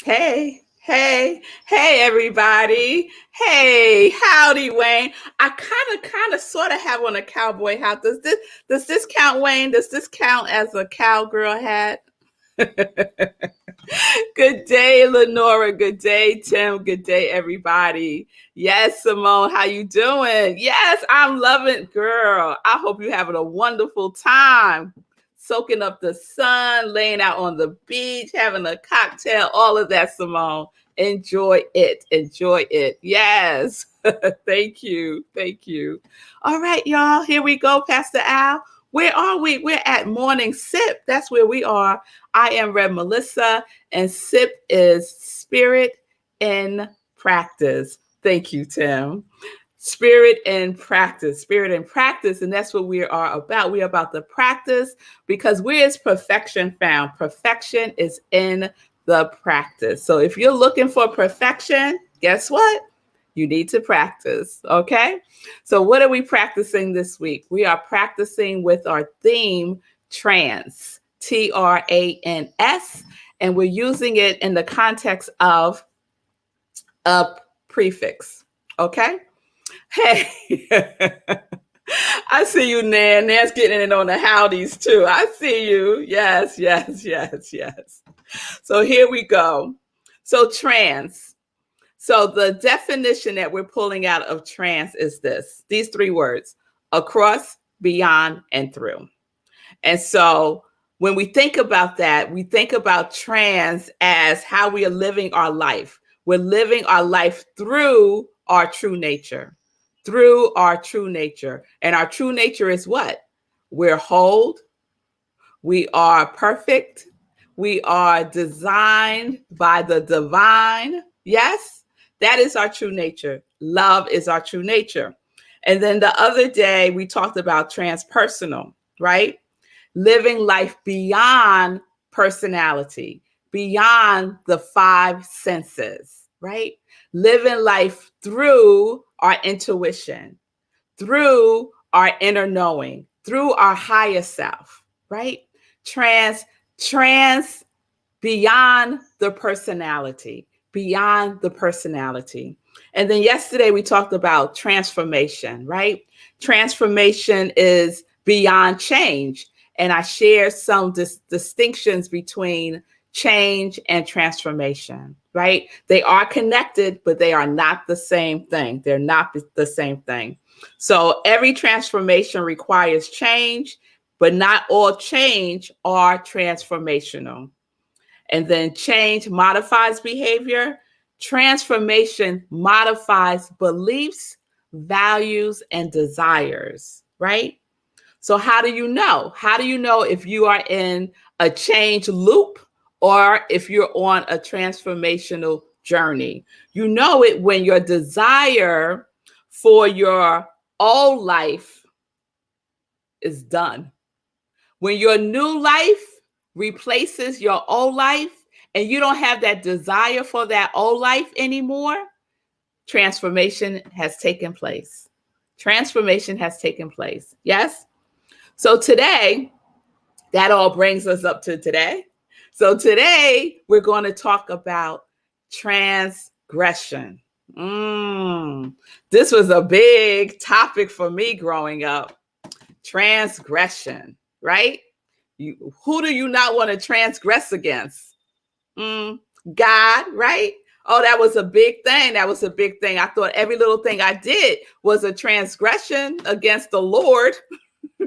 Hey, everybody. Hey, howdy, Wayne. I kind of, sort of have on a cowboy hat. Does this count, Wayne? Does this count as a cowgirl hat? Good day, Lenora. Good day, Tim. Good day, everybody. Yes, Simone, how you doing? Yes, I'm loving, girl. I hope you're having a wonderful time, soaking up the sun, laying out on the beach, having a cocktail, all of that, Simone. Enjoy it. Enjoy it. Yes. Thank you. Thank you. All right, y'all. Here we go, Pastor Al. Where are we? We're at Morning Sip. That's where we are. I am Rev Melissa, and SIP is Spirit in Practice. Thank you, Tim. Spirit in practice, spirit in practice. And that's what we are about. We are about the practice because where is perfection found? Perfection is in the practice. So if you're looking for perfection, guess what? You need to practice. Okay. So what are we practicing this week? We are practicing with our theme, trans, TRANS, and we're using it in the context of a prefix. Okay. Hey, I see you, Nan. Nan's getting it on the howdies too. I see you. Yes, yes, yes, yes. So here we go. So trans. So the definition that we're pulling out of trans is these three words: across, beyond, and through. And so when we think about that, we think about trans as how we are living our life. We're living our life through our true nature, through our true nature. And our true nature is what? We're whole, we are perfect, we are designed by the divine. Yes, that is our true nature. Love is our true nature. And then the other day, we talked about transpersonal, right? Living life beyond personality, beyond the five senses, right? Living life through our intuition, through our inner knowing, through our higher self, right? Trans beyond the personality, beyond the personality. And then yesterday we talked about transformation, right? Transformation is beyond change. And I shared some distinctions between change and transformation, right? They are connected, but they are not the same thing. They're not the same thing. So every transformation requires change, but not all change are transformational. And then change modifies behavior. Transformation modifies beliefs, values, and desires, right? So how do you know? How do you know if you are in a change loop or if you're on a transformational journey? You know it when your desire for your old life is done. When your new life replaces your old life and you don't have that desire for that old life anymore, transformation has taken place. Transformation has taken place. Yes? So today, that all brings us up to today. So today, we're going to talk about transgression. This was a big topic for me growing up. Transgression, right? Who do you not want to transgress against? God, right? Oh, that was a big thing. That was a big thing. I thought every little thing I did was a transgression against the Lord,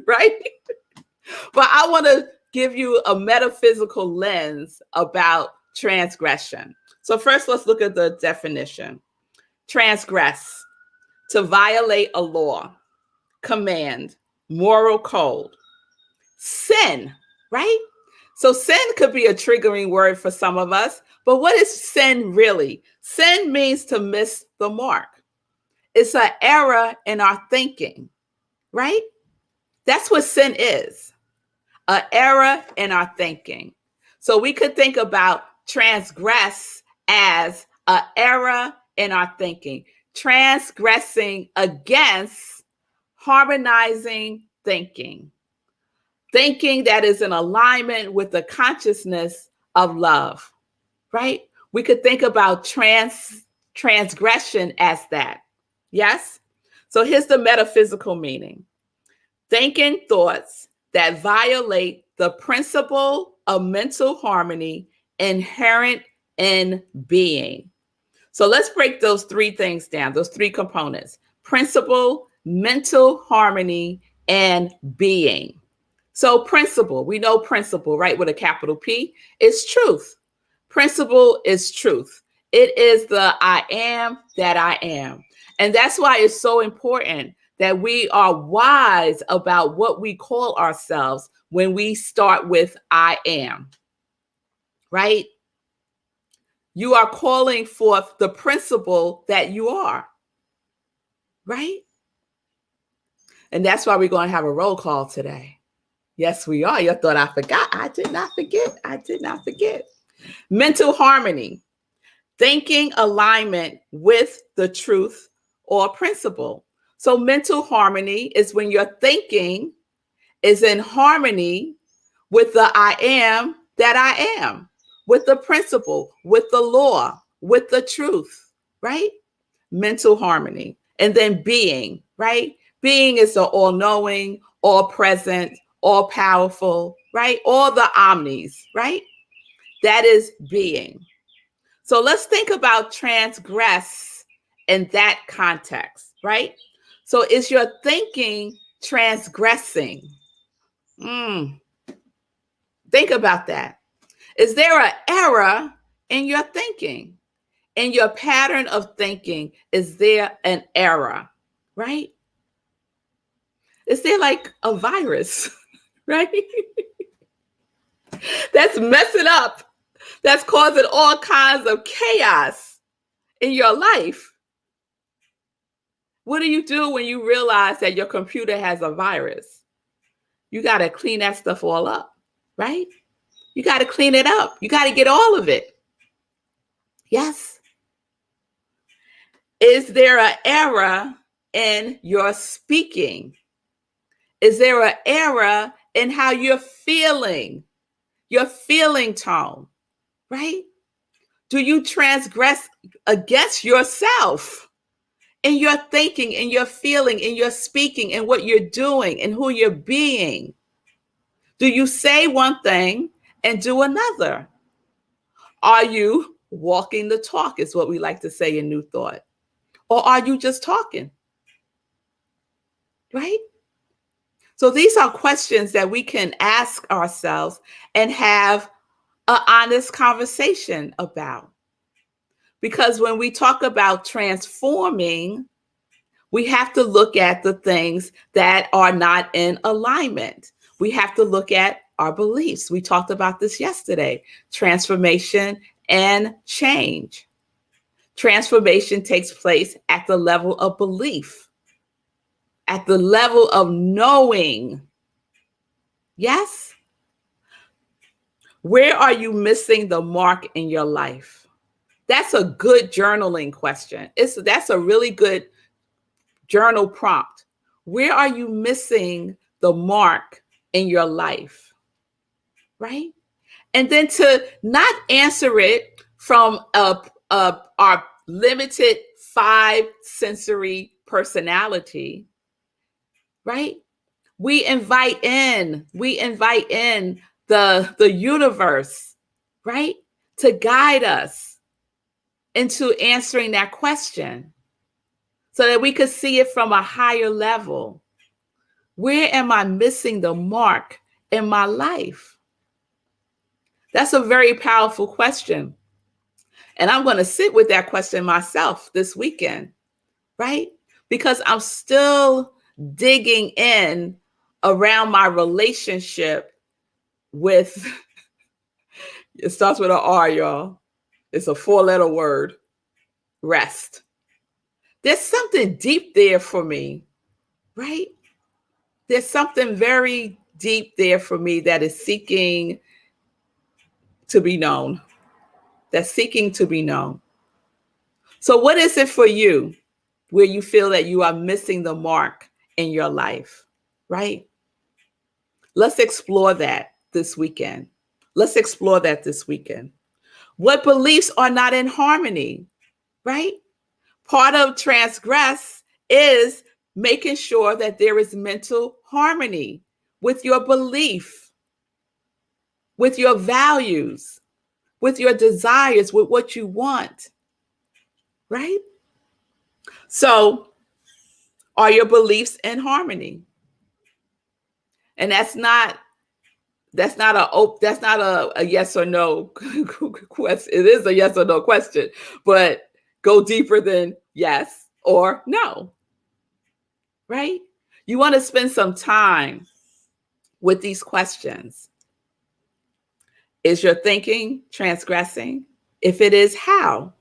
right? But I want to give you a metaphysical lens about transgression. So first, let's look at the definition. Transgress, to violate a law, command, moral code. Sin, right? So sin could be a triggering word for some of us, but what is sin really? Sin means to miss the mark. It's an error in our thinking, right? That's what sin is, an error in our thinking. So we could think about transgress as an error in our thinking, transgressing against harmonizing thinking. Thinking that is in alignment with the consciousness of love, right? We could think about transgression as that. Yes? So here's the metaphysical meaning. Thinking thoughts that violate the principle of mental harmony inherent in being. So let's break those three things down, those three components: principle, mental harmony, and being. So principle, we know principle, right? With a capital P, is truth. Principle is truth. It is the I am that I am. And that's why it's so important that we are wise about what we call ourselves when we start with I am, right? You are calling forth the principle that you are, right? And that's why we're going to have a roll call today. Yes, we are. You thought I forgot. I did not forget. I did not forget. Mental harmony, thinking alignment with the truth or principle. So mental harmony is when your thinking is in harmony with the I am that I am, with the principle, with the law, with the truth, right? Mental harmony. And then being, right? Being is the all-knowing, all-present, all-powerful, right? All the omnis, right? That is being. So let's think about transgress in that context, right? So is your thinking transgressing? Think about that. Is there an error in your thinking? In your pattern of thinking, is there an error, right? Is there like a virus, right? That's messing up, that's causing all kinds of chaos in your life? What do you do when you realize that your computer has a virus? You got to clean that stuff all up, right? You got to clean it up. You got to get all of it. Yes. Is there an error in your speaking? Is there an error in how you're feeling? Your feeling tone, right? Do you transgress against yourself in your thinking, in your feeling, in your speaking, in what you're doing, and who you're being? Do you say one thing and do another? Are you walking the talk, is what we like to say in New Thought? Or are you just talking? Right? So these are questions that we can ask ourselves and have an honest conversation about. Because when we talk about transforming, we have to look at the things that are not in alignment. We have to look at our beliefs. We talked about this yesterday: transformation and change. Transformation takes place at the level of belief, at the level of knowing. Yes? Where are you missing the mark in your life? That's a good journaling question. That's a really good journal prompt. Where are you missing the mark in your life? Right? And then to not answer it from our limited 5 sensory personality, right? We invite in the universe, right? To guide us into answering that question so that we could see it from a higher level. Where am I missing the mark in my life? That's a very powerful question. And I'm going to sit with that question myself this weekend, right? Because I'm still digging in around my relationship with, it starts with an R, y'all. It's a 4-letter word: rest. There's something deep there for me, right? There's something very deep there for me that is seeking to be known. That's seeking to be known. So what is it for you where you feel that you are missing the mark in your life, right? Let's explore that this weekend. Let's explore that this weekend. What beliefs are not in harmony, right? Part of transgress is making sure that there is mental harmony with your belief, with your values, with your desires, with what you want, right? So, are your beliefs in harmony? And that's not a yes or no question. It is a yes or no question, but go deeper than yes or no, right? You want to spend some time with these questions. Is your thinking transgressing? If it is, how?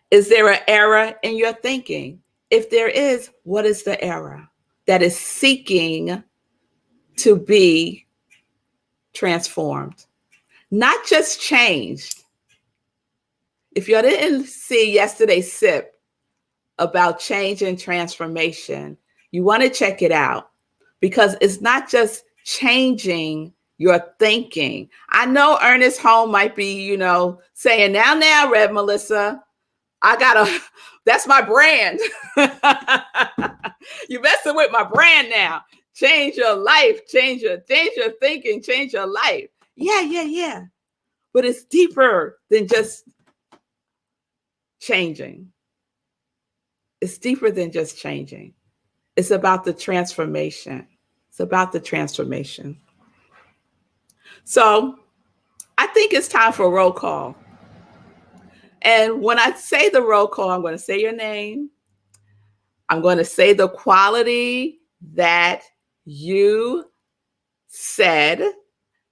Is there an error in your thinking? If there is, what is the error that is seeking to be transformed? Not just changed. If you didn't see yesterday's sip about change and transformation, you want to check it out, because it's not just changing your thinking. I know Ernest Holm might be, saying, now, Rev Melissa, that's my brand. You're messing with my brand now. Change your life, change your thinking, change your life. Yeah. But it's deeper than just changing. It's deeper than just changing. It's about the transformation. So I think it's time for a roll call. And when I say the roll call, I'm going to say your name. I'm going to say the quality that you said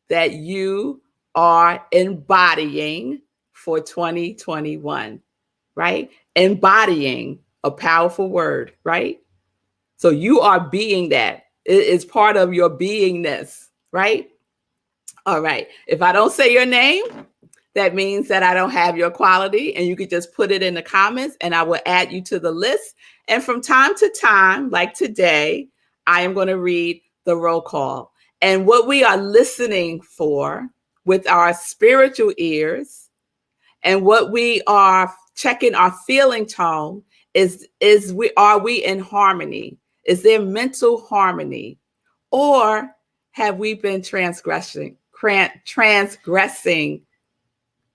that you are embodying for 2021, right? Embodying, a powerful word, right? So you are being that. It is part of your beingness, right? All right. If I don't say your name, that means that I don't have your quality, and you could just put it in the comments and I will add you to the list. And from time to time, like today, I am going to read the roll call. And what we are listening for with our spiritual ears, and what we are checking our feeling tone is are we in harmony? Is there mental harmony? Or have we been transgressing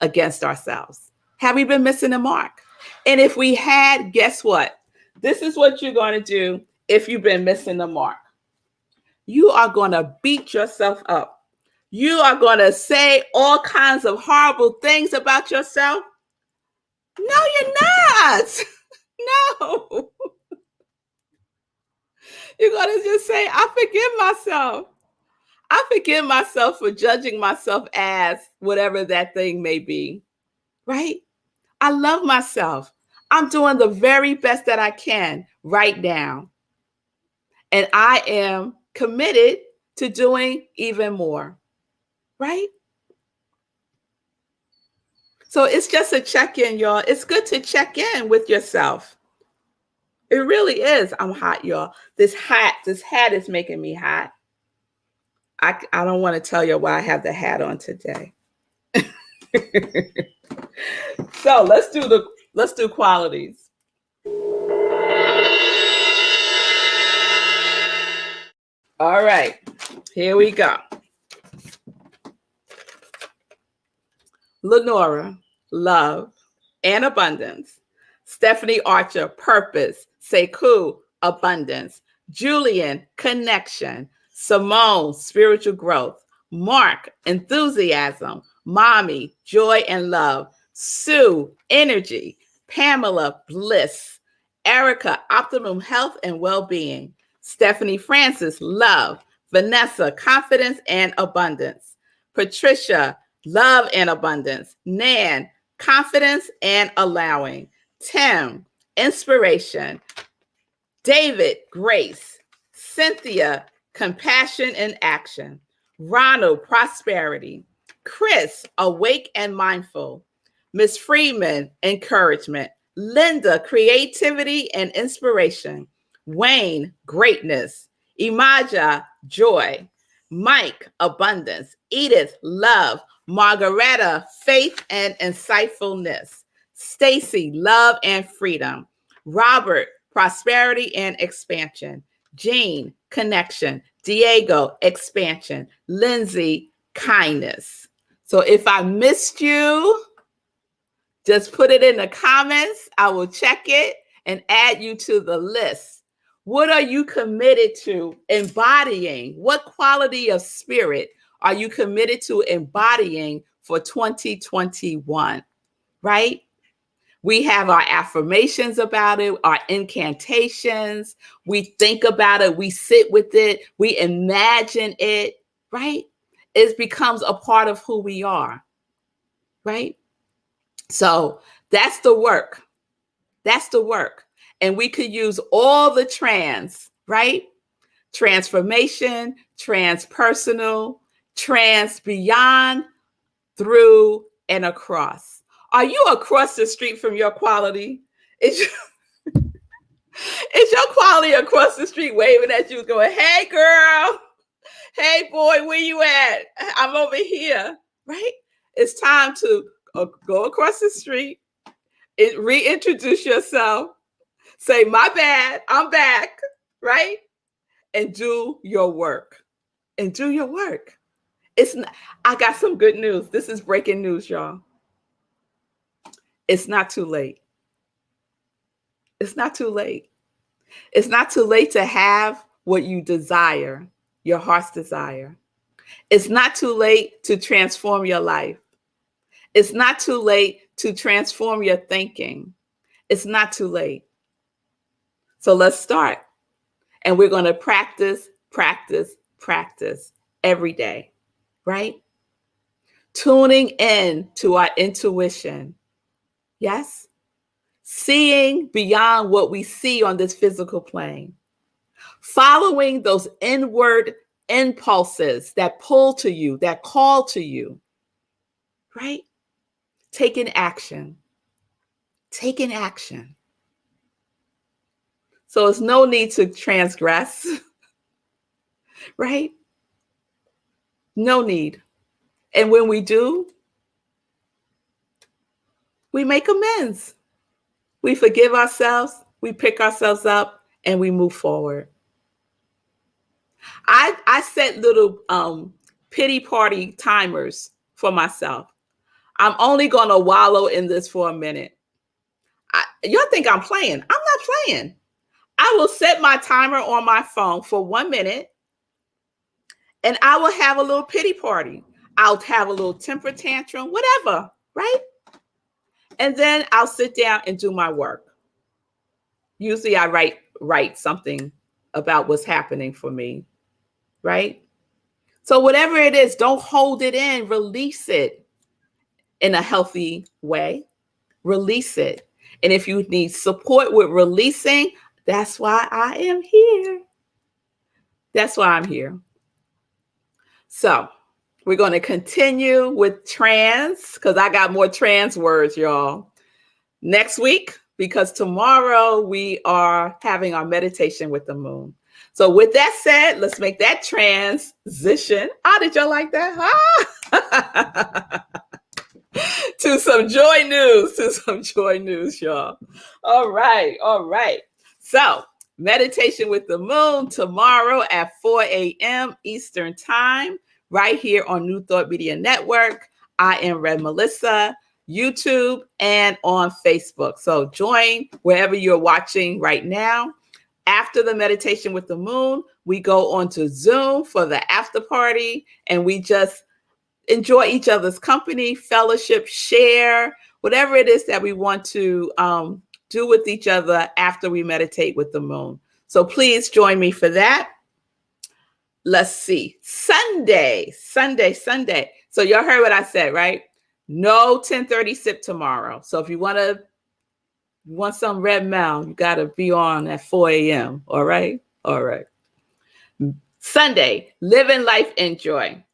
against ourselves? Have we been missing the mark? And if we had, guess what? This is what you're going to do if you've been missing the mark. You are going to beat yourself up. You are going to say all kinds of horrible things about yourself. No, you're not. No. You're going to just say, I forgive myself. I forgive myself for judging myself as whatever that thing may be, right? I love myself. I'm doing the very best that I can right now. And I am committed to doing even more, right? So it's just a check-in, y'all. It's good to check in with yourself. It really is. I'm hot, y'all. This hat is making me hot. I don't want to tell you why I have the hat on today. So let's do qualities. All right, here we go. Lenora, love and abundance. Stephanie Archer, purpose. Sekou, abundance. Julian, connection. Simone, spiritual growth. Mark, enthusiasm. Mommy, joy and love. Sue, energy. Pamela, bliss. Erica, optimum health and well-being. Stephanie Francis, love. Vanessa, confidence and abundance. Patricia, love and abundance. Nan, confidence and allowing. Tim, inspiration. David, grace. Cynthia, compassion and action. Ronald, prosperity. Chris, awake and mindful. Miss Freeman, encouragement. Linda, creativity and inspiration. Wayne, greatness. Imaja, joy. Mike, abundance. Edith, love. Margaretta, faith and insightfulness. Stacy, love and freedom. Robert, prosperity and expansion. Jean, connection. Diego, expansion. Lindsay, kindness. So if I missed you, just put it in the comments. I will check it and add you to the list. What are you committed to embodying? What quality of spirit are you committed to embodying for 2021? Right? We have our affirmations about it, our incantations. We think about it. We sit with it. We imagine it. Right? It becomes a part of who we are. Right? So that's the work. That's the work. And we could use all the trans, right? Transformation, transpersonal, trans beyond, through, and across. Are you across the street from your quality? Is your quality across the street waving at you going, hey, girl. Hey, boy, where you at? I'm over here, right? It's time to go across the street, reintroduce yourself, say, my bad, I'm back, right? And do your work. And do your work. I got some good news. This is breaking news, y'all. It's not too late. It's not too late. It's not too late to have what you desire, your heart's desire. It's not too late to transform your life. It's not too late to transform your thinking. It's not too late. So let's start. And we're going to practice every day, right? Tuning in to our intuition. Yes? Seeing beyond what we see on this physical plane. Following those inward impulses that pull to you, that call to you, right? Taking action. Taking action. So it's no need to transgress, right? No need. And when we do, we make amends. We forgive ourselves, we pick ourselves up, and we move forward. I set little pity party timers for myself. I'm only going to wallow in this for a minute. Y'all think I'm playing. I'm not playing. I will set my timer on my phone for 1 minute, and I will have a little pity party. I'll have a little temper tantrum, whatever, right? And then I'll sit down and do my work. Usually I write something about what's happening for me, right? So whatever it is, don't hold it in. Release it in a healthy way. Release it. And if you need support with releasing, that's why I am here. That's why I'm here. So we're going to continue with trans, because I got more trans words, y'all, next week, because tomorrow we are having our meditation with the moon. So with that said, let's make that transition. How did y'all like that? Huh? To some joy news, y'all. All right. So meditation with the moon tomorrow at 4 a.m. Eastern time, right here on New Thought Media Network. I am Melissa, YouTube, and on Facebook. So join wherever you're watching right now. After the meditation with the moon, we go on to Zoom for the after party, and we just enjoy each other's company, fellowship, share, whatever it is that we want to do with each other after we meditate with the moon. So please join me for that. Let's see. Sunday. So y'all heard what I said, right? No 10:30 sip tomorrow. So if you want some red mel, you got to be on at 4 a.m. All right. Sunday, living life in joy.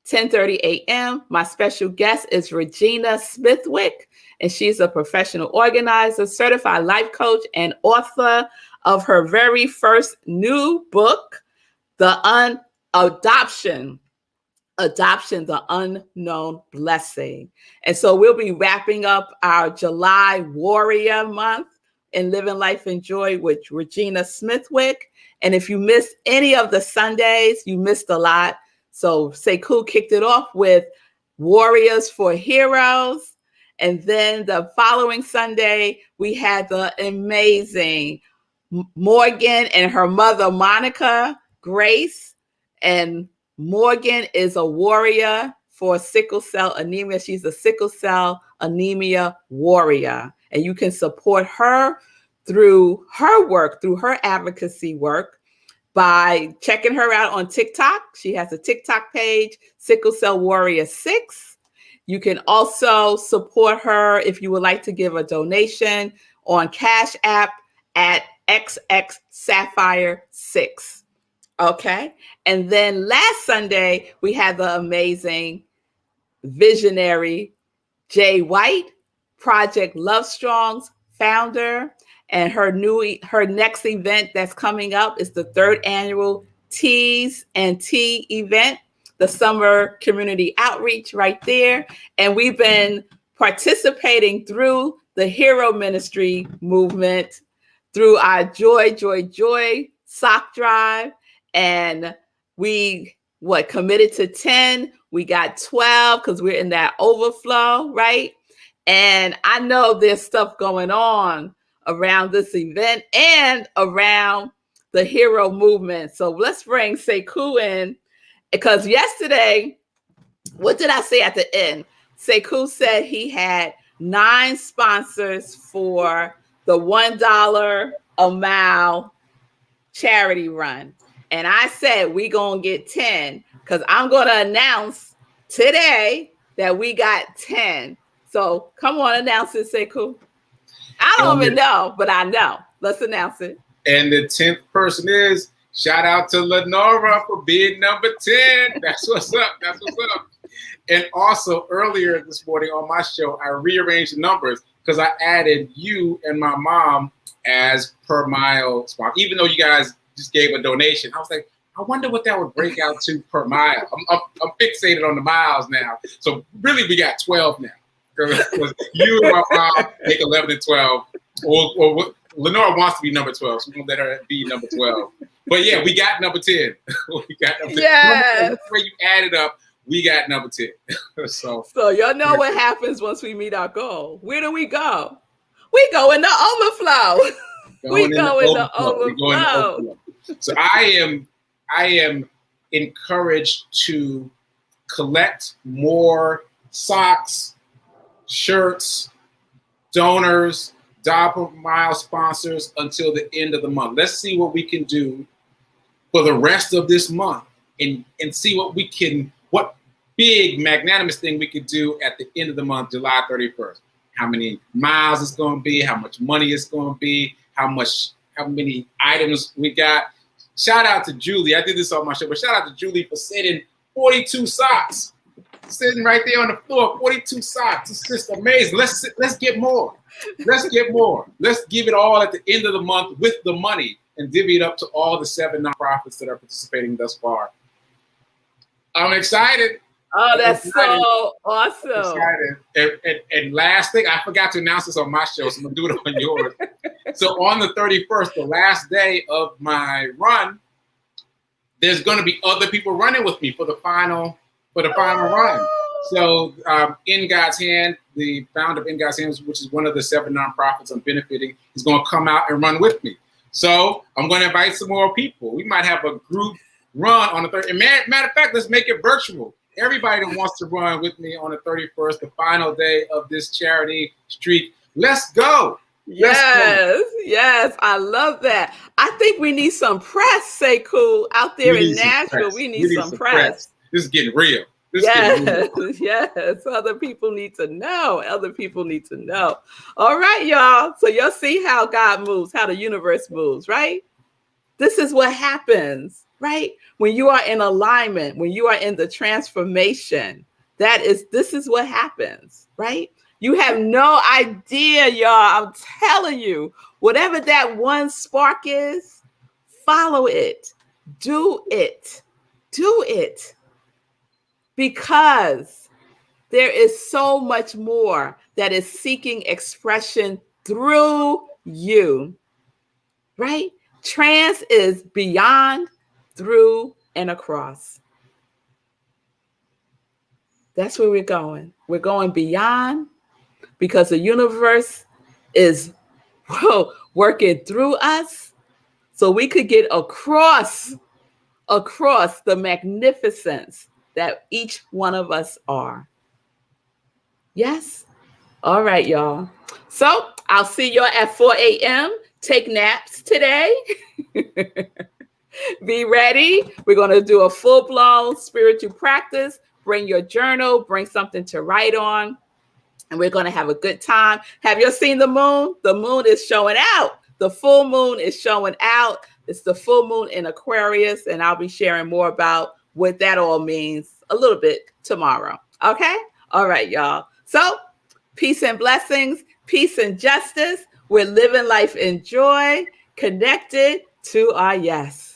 10:30 a.m. My special guest is Regina Smithwick, and she's a professional organizer, certified life coach, and author of her very first new book, The Adoption, the unknown blessing. And so we'll be wrapping up our July Warrior Month in Living Life in Joy with Regina Smithwick. And if you missed any of the Sundays, you missed a lot. So Sekou kicked it off with Warriors for Heroes. And then the following Sunday, we had the amazing Morgan and her mother, Monica Grace. And Morgan is a warrior for sickle cell anemia. She's a sickle cell anemia warrior. And you can support her through her work, through her advocacy work, by checking her out on TikTok. She has a TikTok page, Sickle Cell Warrior 6. You can also support her if you would like to give a donation on Cash App at XX Sapphire 6. Okay. And then last Sunday, we had the amazing visionary Jay White, Project Love Strong's founder. And her next event that's coming up is the 3rd annual Teas and Tea event, the summer community outreach right there. And we've been participating through the Hero Ministry movement, through our Joy sock drive. And we committed to 10. We got 12 because we're in that overflow, right? And I know there's stuff going on around this event and around the hero movement. So let's bring Sekou in, because yesterday, what did I say at the end? Sekou said he had 9 sponsors for the $1 a mile charity run. And I said, we gonna get 10, because I'm gonna announce today that we got 10. So come on, announce it, Sekou. I don't even know, but I know. Let's announce it. And the 10th person is, shout out to Lenora for being number 10. That's what's up. That's what's up. And also earlier this morning on my show, I rearranged the numbers because I added you and my mom as per mile spot. Even though you guys just gave a donation, I was like, I wonder what that would break out to per mile. I'm fixated on the miles now. So really, we got 12 now. Because you and my mom make 11 and 12. Or Lenora wants to be number 12, so we're going to let her be number 12. But yeah, we got number 10. We got number 10. Yes. Where you add it up, we got number 10. So y'all know what happens once we meet our goal. Where do we go? We go in the overflow. We go in the overflow. So I am encouraged to collect more socks, shirts, donors, dollar mile sponsors until the end of the month. Let's see what we can do for the rest of this month and see what big magnanimous thing we could do at the end of the month, July 31st. How many miles it's going to be, how much money it's going to be, how many items we got. Shout out to Julie. I did this on my show, but shout out to Julie for sending 42 socks. Sitting right there on the floor, 42 socks. It's just amazing. Let's get more. Let's get more. Let's give it all at the end of the month with the money and divvy it up to all the 7 nonprofits that are participating thus far. I'm excited. Oh, that's so awesome. And last thing, I forgot to announce this on my show, so I'm going to do it on yours. So on the 31st, the last day of my run, there's going to be other people running with me for the final run. So In God's Hand, the founder of In God's Hands, which is one of the 7 nonprofits I'm benefiting, is going to come out and run with me. So I'm going to invite some more people. We might have a group run on the 30th. And matter of fact, let's make it virtual. Everybody that wants to run with me on the 31st, the final day of this charity streak, let's go. Yes, I love that. I think we need some press, Sekou, out there in Nashville. We need some press. This is getting real. Yes. Other people need to know. All right, y'all. So you'll see how God moves, how the universe moves, right? This is what happens, right? When you are in alignment, when you are in the transformation, this is what happens, right? You have no idea, y'all. I'm telling you, whatever that one spark is, follow it, do it. Do it, because there is so much more that is seeking expression through you, right? Trans is beyond, through, and across. That's where we're going. We're going beyond because the universe is working through us so we could get across the magnificence that each one of us are. Yes? All right, y'all. So I'll see y'all at 4 a.m. Take naps today. Be ready. We're going to do a full-blown spiritual practice. Bring your journal, bring something to write on, and we're going to have a good time. Have you seen the moon? The moon is showing out. The full moon is showing out. It's the full moon in Aquarius, and I'll be sharing more about what that all means a little bit tomorrow. Okay? All right, y'all. So, peace and blessings, peace and justice. We're living life in joy, connected to our yes.